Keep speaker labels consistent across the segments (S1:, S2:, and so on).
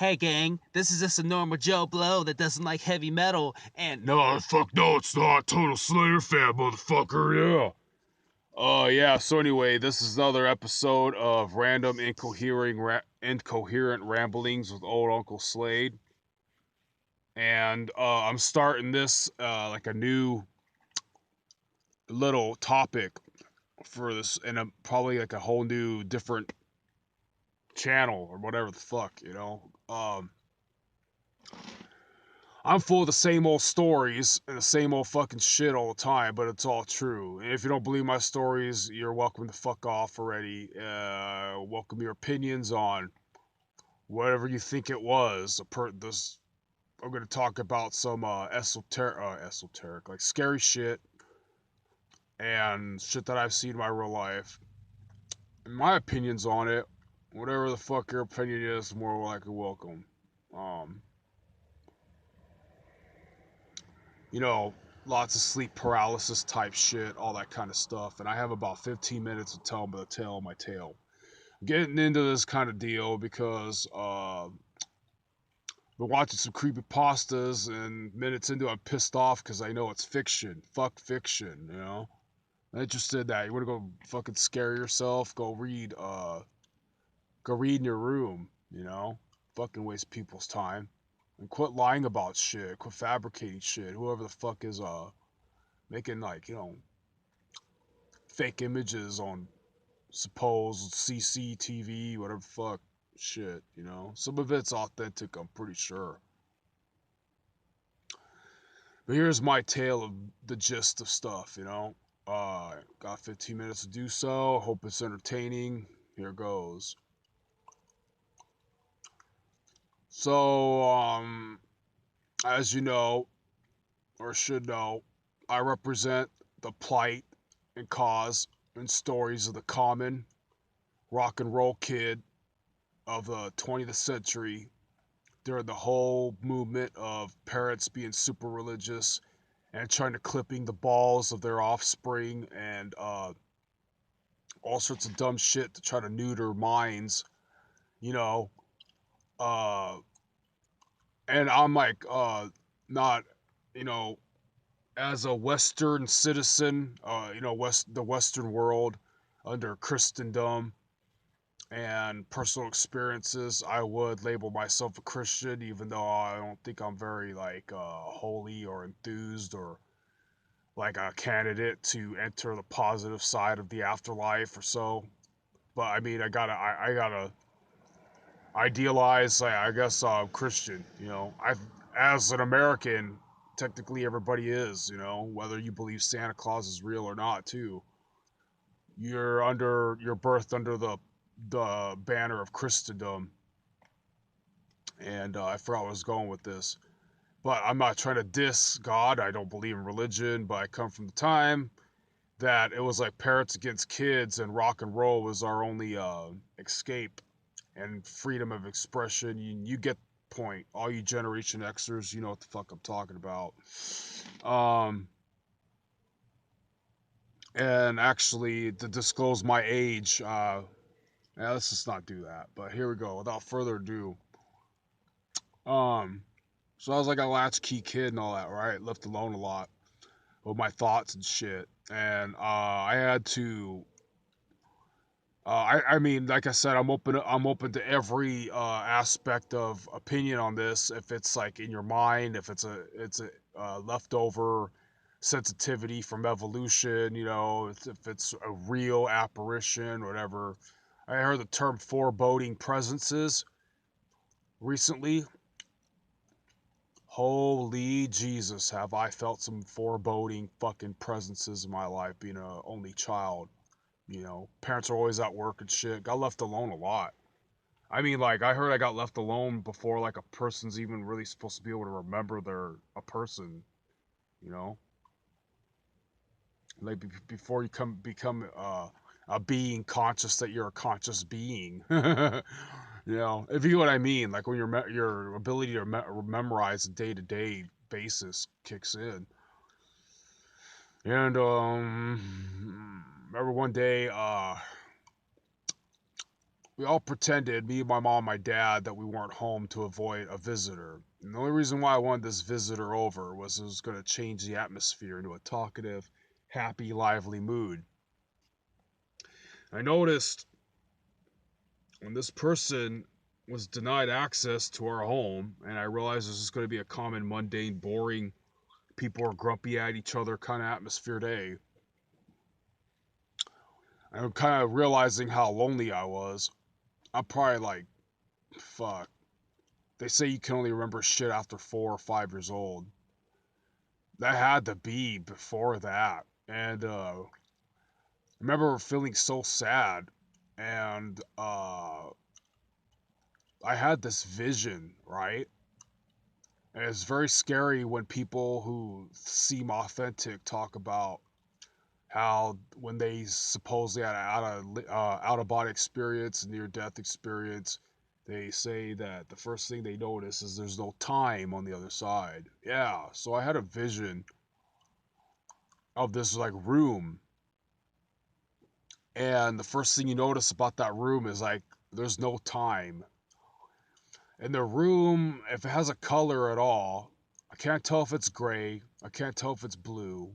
S1: Hey gang, this is just a normal Joe Blow that doesn't like heavy metal, and
S2: No, fuck no, it's not. Total Slayer fan, motherfucker, yeah. Yeah, so anyway, this is another episode of random incoherent ramblings with old Uncle Slade. And I'm starting this like a new little topic for this, and probably like a whole new different channel or whatever the fuck. I'm full of the same old stories and the same old fucking shit all the time, but it's all true. And if you don't believe my stories, you're welcome to fuck off already. Welcome your opinions on whatever you think it was. I'm gonna talk about some esoteric, like scary shit and shit that I've seen in my real life. And my opinions on it, whatever the fuck your opinion is, more likely welcome. Um, you know, lots of sleep paralysis type shit, all that kind of stuff. And I have about 15 minutes to tell the tale of my tale. I'm getting into this kind of deal because I've been watching some creepy pastas, and minutes into it, I'm pissed off because I know it's fiction. Fuck fiction. I'm interested in that. You want to go fucking scare yourself? Go read in your room. Fucking waste people's time. And quit lying about shit. Quit fabricating shit. Whoever the fuck is making fake images on supposed CCTV, whatever fuck shit. Some of it's authentic, I'm pretty sure. But here's my tale of the gist of stuff. Got 15 minutes to do so. Hope it's entertaining. Here goes. So, as you know, or should know, I represent the plight and cause and stories of the common rock and roll kid of the 20th century during the whole movement of parents being super religious and trying to clipping the balls of their offspring and all sorts of dumb shit to try to neuter minds, you know. Uh, and I'm like, not, you know, as a Western citizen, the Western world under Christendom and personal experiences, I would label myself a Christian, even though I don't think I'm very like holy or enthused or like a candidate to enter the positive side of the afterlife or so. But I mean, I gotta idealize. I guess Christian. As an American, technically everybody is. Whether you believe Santa Claus is real or not, too. You're birthed under the banner of Christendom, and I forgot where I was going with this. But I'm not trying to diss God. I don't believe in religion, but I come from the time that it was like parents against kids, and rock and roll was our only escape and freedom of expression. You get the point. All you Generation Xers, you know what the fuck I'm talking about. Um, and actually, to disclose my age, let's just not do that. But here we go. Without further ado, um, so I was like a latchkey kid and all that, right? Left alone a lot with my thoughts and shit, and I had to. I mean, like I said, I'm open. I'm open to every aspect of opinion on this. If it's like in your mind, if it's a leftover sensitivity from evolution, if it's a real apparition, whatever. I heard the term foreboding presences recently. Holy Jesus, have I felt some foreboding fucking presences in my life being a only child. Parents are always at work and shit. Got left alone a lot. I mean, like, I heard I got left alone before, like, a person's even really supposed to be able to remember they're a person, you know? Like, before you become a being conscious that you're a conscious being. If you know what I mean. Like, when your ability to memorize a day-to-day basis kicks in. And, remember one day, we all pretended, me, my mom, my dad, that we weren't home to avoid a visitor. And the only reason why I wanted this visitor over was it was going to change the atmosphere into a talkative, happy, lively mood. I noticed when this person was denied access to our home, and I realized this is going to be a common, mundane, boring, people are grumpy at each other kind of atmosphere day. I'm kind of realizing how lonely I was. I'm probably like, fuck. They say you can only remember shit after 4 or 5 years old. That had to be before that. And I remember feeling so sad. And I had this vision, right? And it's very scary when people who seem authentic talk about how when they supposedly had an out of body experience, near death experience, they say that the first thing they notice is there's no time on the other side. Yeah, so I had a vision of this like room, and the first thing you notice about that room is like there's no time. And the room, if it has a color at all, I can't tell if it's gray, I can't tell if it's blue,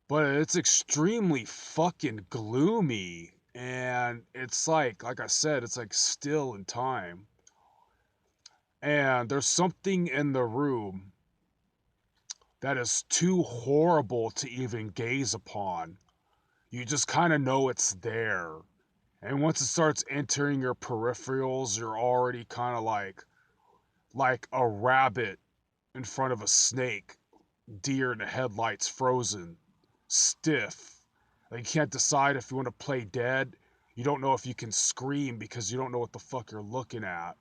S2: but it's extremely fucking gloomy. And it's like I said, it's like still in time. And there's something in the room that is too horrible to even gaze upon. You just kind of know it's there. And once it starts entering your peripherals, you're already kind of like a rabbit in front of a snake, deer in the headlights, frozen, stiff. Like you can't decide if you want to play dead. You don't know if you can scream because you don't know what the fuck you're looking at.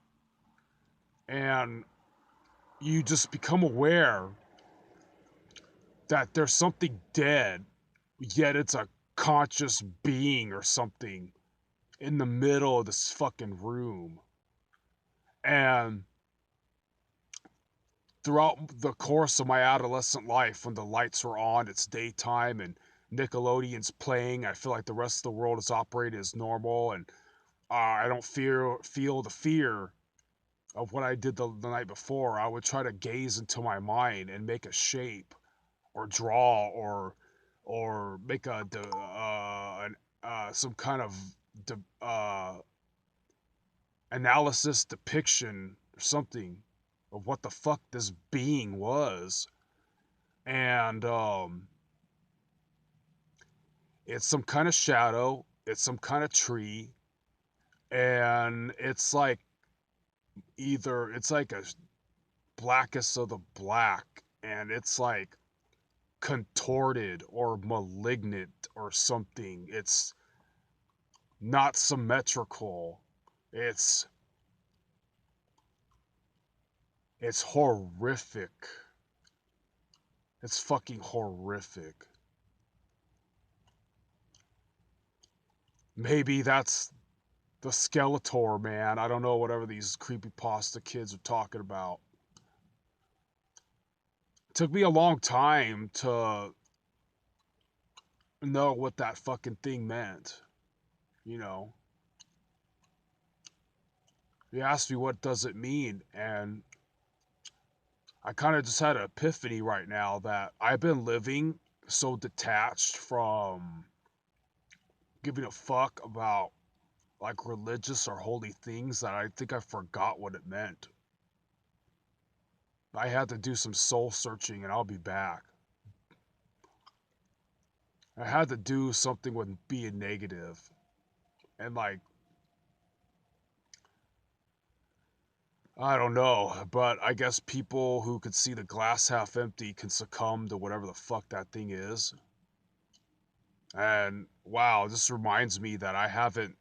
S2: And you just become aware that there's something dead, yet it's a conscious being or something in the middle of this fucking room. And throughout the course of my adolescent life, when the lights were on, it's daytime and Nickelodeon's playing, I feel like the rest of the world is operating as normal, and I don't feel the fear of what I did the night before. I would try to gaze into my mind and make a shape, or draw, or make some kind of analysis depiction or something of what the fuck this being was. And it's some kind of shadow, it's some kind of tree, and it's like either it's like a blackest of the black, and it's like contorted or malignant or something. It's not symmetrical. It's it's horrific. It's fucking horrific. Maybe that's the Skeletor, man. I don't know, whatever these creepypasta kids are talking about. It took me a long time to know what that fucking thing meant. You know, you asked me what does it mean, and I kind of just had an epiphany right now that I've been living so detached from giving a fuck about like religious or holy things that I think I forgot what it meant. I had to do some soul searching, and I'll be back. I had to do something with being negative, and like, I don't know, but I guess people who could see the glass half empty can succumb to whatever the fuck that thing is. And wow, this reminds me that I haven't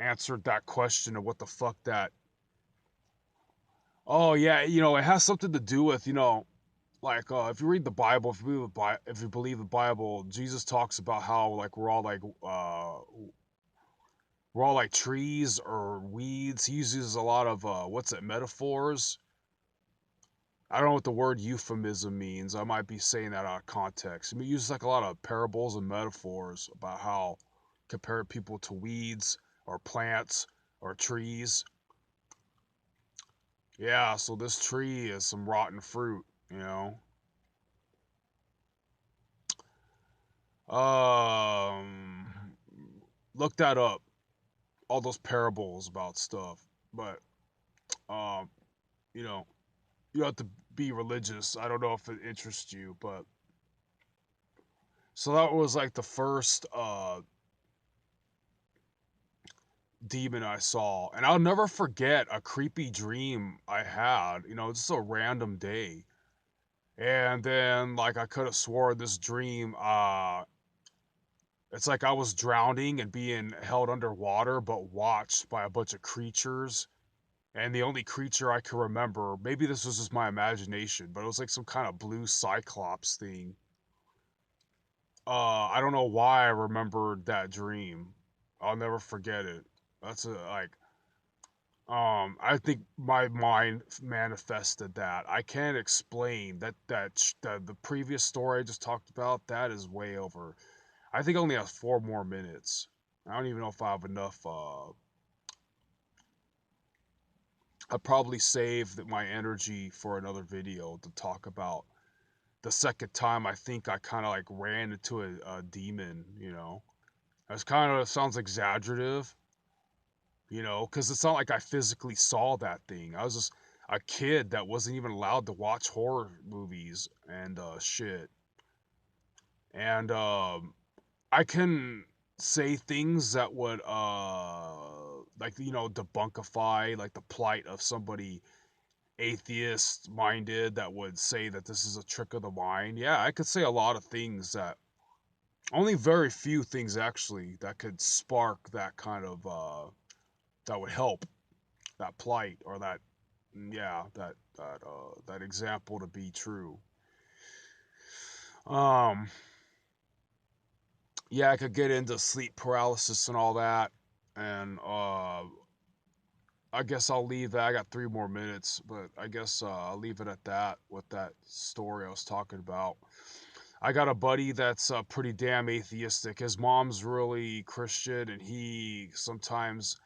S2: answered that question of what the fuck that. Oh yeah, it has something to do with, like if you read the Bible, if you believe the Bible, Jesus talks about how like we're all like trees or weeds. He uses a lot of what's it, metaphors. I don't know what the word euphemism means. I might be saying that out of context. He uses like a lot of parables and metaphors about how compare people to weeds or plants or trees. Yeah, so this tree is some rotten fruit, you know. Um, look that up. All those parables about stuff, but um, you know, you have to be religious. I don't know if it interests you, but so that was like the first demon I saw, and I'll never forget a creepy dream I had. You know, just a random day, and then like I could have swore this dream. It's like I was drowning and being held underwater, but watched by a bunch of creatures. And the only creature I can remember, maybe this was just my imagination, but it was like some kind of blue cyclops thing. I don't know why I remembered that dream. I'll never forget it. That's a, like I think my mind manifested that. I can't explain the previous story I just talked about. That is way over. I think I only have 4 more minutes. I don't even know if I have enough. I probably saved my energy for another video to talk about the second time I think I kind of like ran into a demon. You know, that's kind of sounds exaggerative, you know, because it's not like I physically saw that thing. I was just a kid that wasn't even allowed to watch horror movies and shit. And I can say things that would like you know debunkify like the plight of somebody atheist minded that would say that this is a trick of the mind. Yeah, I could say a lot of things that only very few things actually that could spark that kind of that would help that plight or that yeah that example to be true. Um yeah, I could get into sleep paralysis and all that, and I guess I'll leave that. I got 3 more minutes, but I guess I'll leave it at that with that story I was talking about. I got a buddy that's pretty damn atheistic. His mom's really Christian, and he sometimes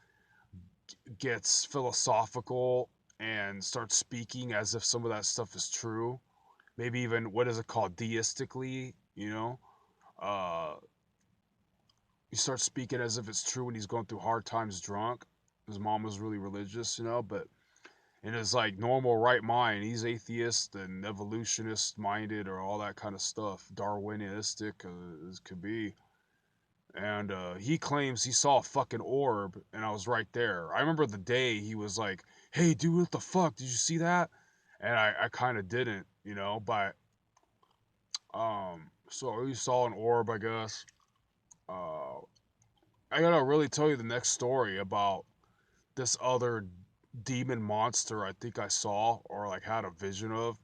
S2: gets philosophical and starts speaking as if some of that stuff is true. Maybe even what is it called, deistically? You know, uh, he starts speaking as if it's true when he's going through hard times drunk. His mom was really religious, you know, but in his like normal right mind, he's atheist and evolutionist minded or all that kind of stuff, Darwinistic as could be. And he claims he saw a fucking orb, and I was right there. I remember the day he was like, "Hey, dude, what the fuck? Did you see that?" And I kind of didn't, you know, but so he saw an orb, I guess. Uh, I gotta really tell you the next story about this other demon monster I think I saw or like had a vision of.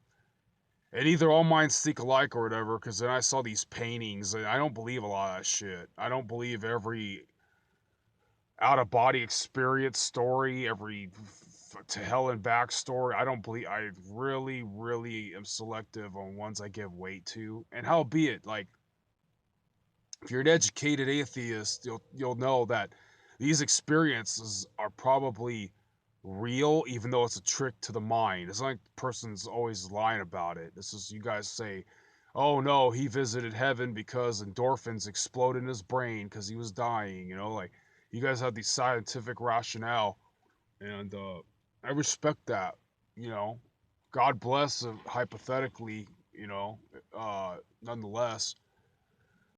S2: And either all minds think alike or whatever, because then I saw these paintings, and I don't believe a lot of that shit. I don't believe every out of body experience story, every to hell and back story. I don't believe. I really, really am selective on ones I give weight to. And howbeit, like if you're an educated atheist, you'll know that these experiences are probably real, even though it's a trick to the mind. It's not like the person's always lying about it. This is you guys say, "Oh no, he visited heaven because endorphins exploded in his brain because he was dying." You know, like you guys have the scientific rationale, and I respect that. You know, God bless, hypothetically. You know, nonetheless.